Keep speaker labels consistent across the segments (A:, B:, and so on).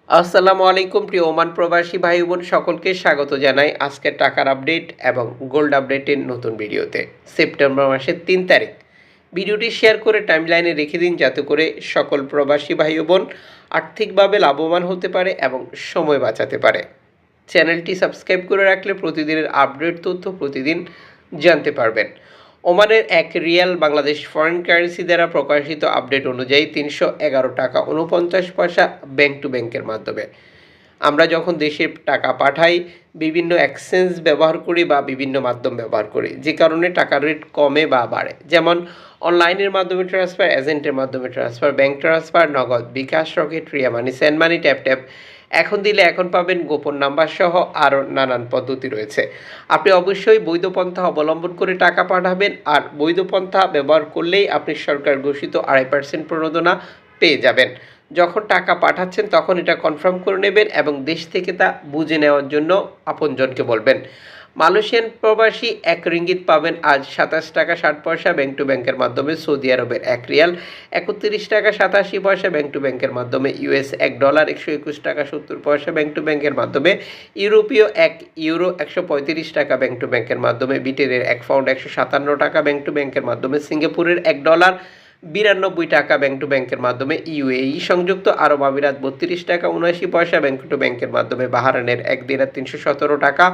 A: আসসালামু আলাইকুম প্রিয় ওমান প্রবাসী ভাই বোন সকলকে স্বাগত জানাই আজকের টাকার আপডেট এবং গোল্ড আপডেটের নতুন ভিডিওতে। সেপ্টেম্বর মাসের 3 তারিখ ভিডিওটি শেয়ার করে টাইমলাইনে রেখে দিন, যাতে করে সকল প্রবাসী ভাই বোন আর্থিকভাবে লাভবান হতে পারে এবং সময় বাঁচাতে পারে। চ্যানেলটি সাবস্ক্রাইব করে রাখলে প্রতিদিনের আপডেট তথ্য প্রতিদিন জানতে পারবেন। ওমানের এক রিয়াল বাংলাদেশ ফরেন কারেন্সি দ্বারা প্রকাশিত আপডেট অনুযায়ী 311 টাকা 49 পয়সা ব্যাংক টু ব্যাংকের মাধ্যমে। আমরা যখন দেশে টাকা পাঠাই বিভিন্ন এক্সচেঞ্জ ব্যবহার করি বা বিভিন্ন মাধ্যম ব্যবহার করি, যে কারণে টাকার রেট কমে বা বাড়ে। যেমন অনলাইনের মাধ্যমে ট্রান্সফার, এজেন্টের মাধ্যমে ট্রান্সফার, ব্যাংক ট্রান্সফার, নগদ, বিকাশ, রকেট, রিয়া মানি, সেন্ড মানি, ট্যাপ ট্যাপ, এখন দিলে এখন পাবেন, গোপন নাম্বার সহ আরও নানান পদ্ধতি রয়েছে। আপনি অবশ্যই বৈধ পন্থা অবলম্বন করে টাকা পাঠাবেন, আর বৈধ পন্থা ব্যবহার করলেই আপনি সরকার ঘোষিত 2.5% প্রণোদনা পেয়ে যাবেন। যখন টাকা পাঠাচ্ছেন তখন এটা কনফার্ম করে নেবেন এবং দেশ থেকে তা বুঝে নেওয়ার জন্য আপনজনকে বলবেন। মালয়েশিয়ান প্রবাসী 1 রিঙ্গিত পাবেন আজ 27 টাকা 60 পয়সা ব্যাংক টু ব্যাংকের মাধ্যমে। সৌদি আরবের 1 রিয়াল 31 টাকা 87 পয়সা ব্যাংক টু ব্যাংকের মাধ্যমে। US $1 121 টাকা 70 পয়সা ব্যাংক টু ব্যাংকের মাধ্যমে। ইউরোপীয় 1 ইউরো 135 টাকা ব্যাংক টু ব্যাংকের মাধ্যমে। ব্রিটেনের 1 পাউন্ড 157 টাকা ব্যাংক টু ব্যাংকের মাধ্যমে। সিঙ্গাপুরের $1 92 টাকা ব্যাংক টু ব্যাংকের মাধ্যমে। ইউএই সংযুক্ত আরব আমিরাত 32 টাকা 79 পয়সা ব্যাংক টু ব্যাংকের মাধ্যমে। বাহারানের 1 দিনার 317 টাকা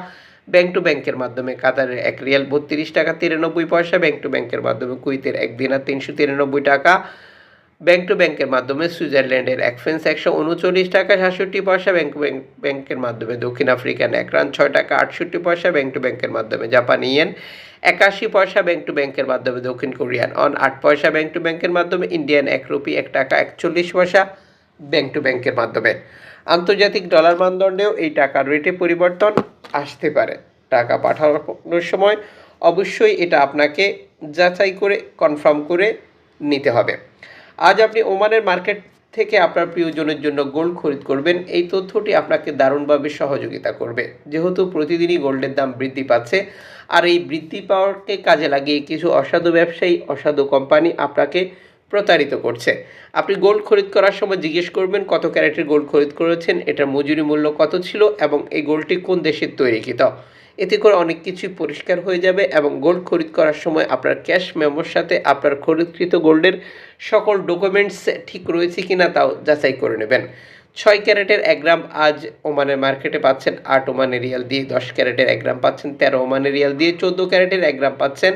A: ব্যাংক টু ব্যাংকের মাধ্যমে। কাতারের 1 রিয়াল 32 টাকা 93 পয়সা ব্যাংক টু ব্যাংকের মাধ্যমে। কুয়েতের 1 দিনার 393 টাকা ব্যাংক টু ব্যাংকের মাধ্যমে। সুইজারল্যান্ডের 1 ফ্রান্স 139 টাকা 67 পয়সা ব্যাংকের মাধ্যমে। দক্ষিণ আফ্রিকান 1 রান 6 টাকা 68 পয়সা ব্যাংক টু ব্যাংকের মাধ্যমে। জাপানি ইয়েন 81 পয়সা ব্যাংক টু ব্যাংকের মাধ্যমে। দক্ষিণ কোরিয়ান অন 8 পয়সা ব্যাংক টু ব্যাংকের মাধ্যমে। ইন্ডিয়ান 1 রুপি 1 টাকা 41 পয়সা ব্যাংক টু ব্যাংকের মাধ্যমে। আন্তর্জাতিক ডলার মানদণ্ডেও এই টাকার রেটে পরিবর্তন আসতে পারে। টাকা পাঠানোর সময় অবশ্যই এটা আপনাকে যাচাই করে কনফার্ম করে নিতে হবে। আজ আপনি ওমানের মার্কেট থেকে আপনার প্রিয়জনের জন্য গোল্ড খরিদ করবেন, এই তথ্যটি আপনাকে দারুণভাবে সহযোগিতা করবে, যেহেতু প্রতিদিনই গোল্ডের দাম বৃদ্ধি পাচ্ছে। আর এই বৃদ্ধি পাওয়াকে কাজে লাগিয়ে কিছু অসাধু ব্যবসায়ী, অসাধু কোম্পানি আপনাকে প্রতারিত করছে। আপনি গোল্ড খরিদ করার সময় জিজ্ঞেস করবেন কত ক্যারেটের গোল্ড খরিদ করেছেন, এটার মজুরি মূল্য কত ছিল এবং এই গোল্ডটি কোন দেশের তৈরিকৃত। এতে করে অনেক কিছুই পরিষ্কার হয়ে যাবে এবং গোল্ড খরিদ করার সময় আপনার ক্যাশ মেমোর সাথে আপনার খরিদকৃত গোল্ডের সকল ডকুমেন্টস ঠিক রয়েছে কিনা তাও যাচাই করে নেবেন। 6 ক্যারেটের 1 গ্রাম আজ ওমানের মার্কেটে পাচ্ছেন 8 ওমানের রিয়াল দিয়ে। 10 ক্যারেটের 1 গ্রাম পাচ্ছেন 13 ওমানের রিয়াল দিয়ে। 14 ক্যারেটের 1 গ্রাম পাচ্ছেন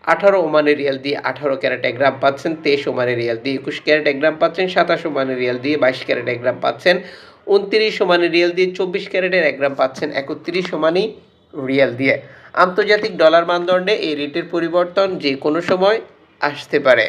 A: 18 ওমানের রিয়াল দিয়ে। 18 ক্যারেট 1 গ্রাম পাচ্ছেন 23 ওমানের রিয়াল দিয়ে। 21 ক্যারেট 1 গ্রাম পাচ্ছেন 27 ওমানের রিয়াল দিয়ে। 22 ক্যারেট 1 গ্রাম পাচ্ছেন 29 ওমানের রিয়াল দিয়ে। 24 ক্যারেটের 1 গ্রাম পাচ্ছেন 31 ওমানি রিয়াল দিয়ে। আন্তর্জাতিক ডলার মানদণ্ডে এই রেটের পরিবর্তন যে কোনো সময় আসতে পারে।